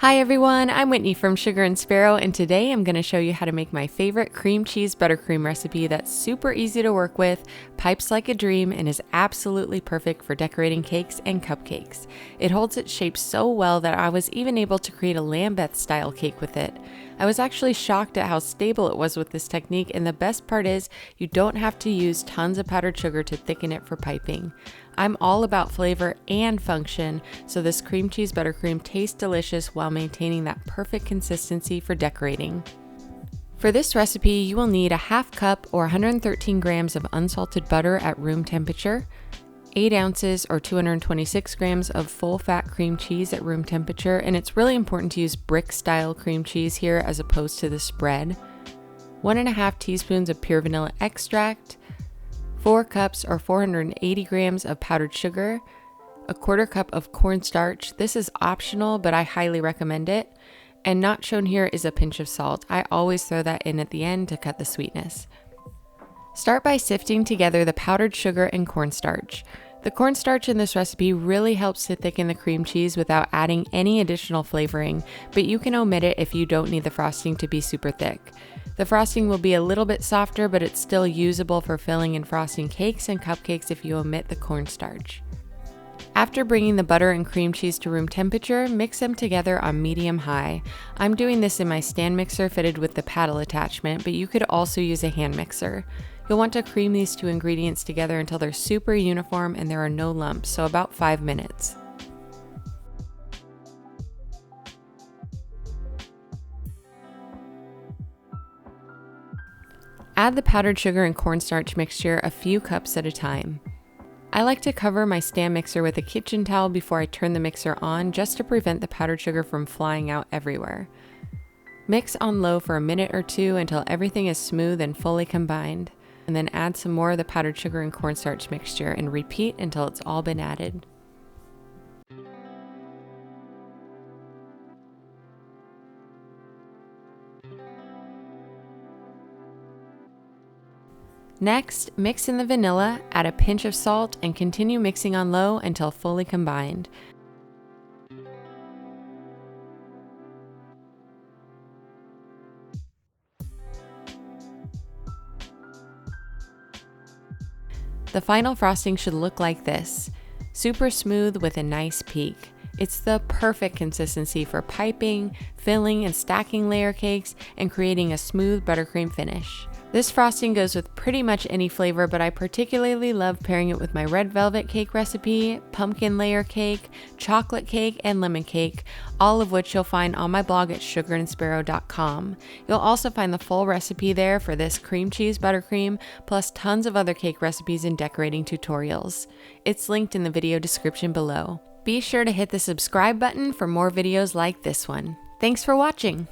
Hi everyone, I'm Whitney from Sugar and Sparrow, and today I'm going to show you how to make my favorite cream cheese buttercream recipe that's super easy to work with, pipes like a dream, and is absolutely perfect for decorating cakes and cupcakes. It holds its shape so well that I was even able to create a Lambeth style cake with it. I was actually shocked at how stable it was with this technique, and the best part is you don't have to use tons of powdered sugar to thicken it for piping. I'm all about flavor and function, so this cream cheese buttercream tastes delicious while maintaining that perfect consistency for decorating. For this recipe, you will need a half cup or 113 grams of unsalted butter at room temperature, 8 ounces or 226 grams of full fat cream cheese at room temperature, and it's really important to use brick style cream cheese here as opposed to the spread, 1.5 teaspoons of pure vanilla extract, 4 cups or 480 grams of powdered sugar, a 1/4 cup of cornstarch. This is optional, but I highly recommend it. And not shown here is a pinch of salt. I always throw that in at the end to cut the sweetness. Start by sifting together the powdered sugar and cornstarch. The cornstarch in this recipe really helps to thicken the cream cheese without adding any additional flavoring, but you can omit it if you don't need the frosting to be super thick. The frosting will be a little bit softer, but it's still usable for filling and frosting cakes and cupcakes if you omit the cornstarch. After bringing the butter and cream cheese to room temperature, mix them together on medium-high. I'm doing this in my stand mixer fitted with the paddle attachment, but you could also use a hand mixer. You'll want to cream these two ingredients together until they're super uniform and there are no lumps, so about 5 minutes. Add the powdered sugar and cornstarch mixture a few cups at a time. I like to cover my stand mixer with a kitchen towel before I turn the mixer on, just to prevent the powdered sugar from flying out everywhere. Mix on low for a minute or two until everything is smooth and fully combined, and then add some more of the powdered sugar and cornstarch mixture and repeat until it's all been added. Next, mix in the vanilla, add a pinch of salt, and continue mixing on low until fully combined. The final frosting should look like this, super smooth with a nice peak. It's the perfect consistency for piping, filling, and stacking layer cakes, and creating a smooth buttercream finish. This frosting goes with pretty much any flavor, but I particularly love pairing it with my red velvet cake recipe, pumpkin layer cake, chocolate cake, and lemon cake, all of which you'll find on my blog at sugarandsparrow.com. You'll also find the full recipe there for this cream cheese buttercream, plus tons of other cake recipes and decorating tutorials. It's linked in the video description below. Be sure to hit the subscribe button for more videos like this one. Thanks for watching!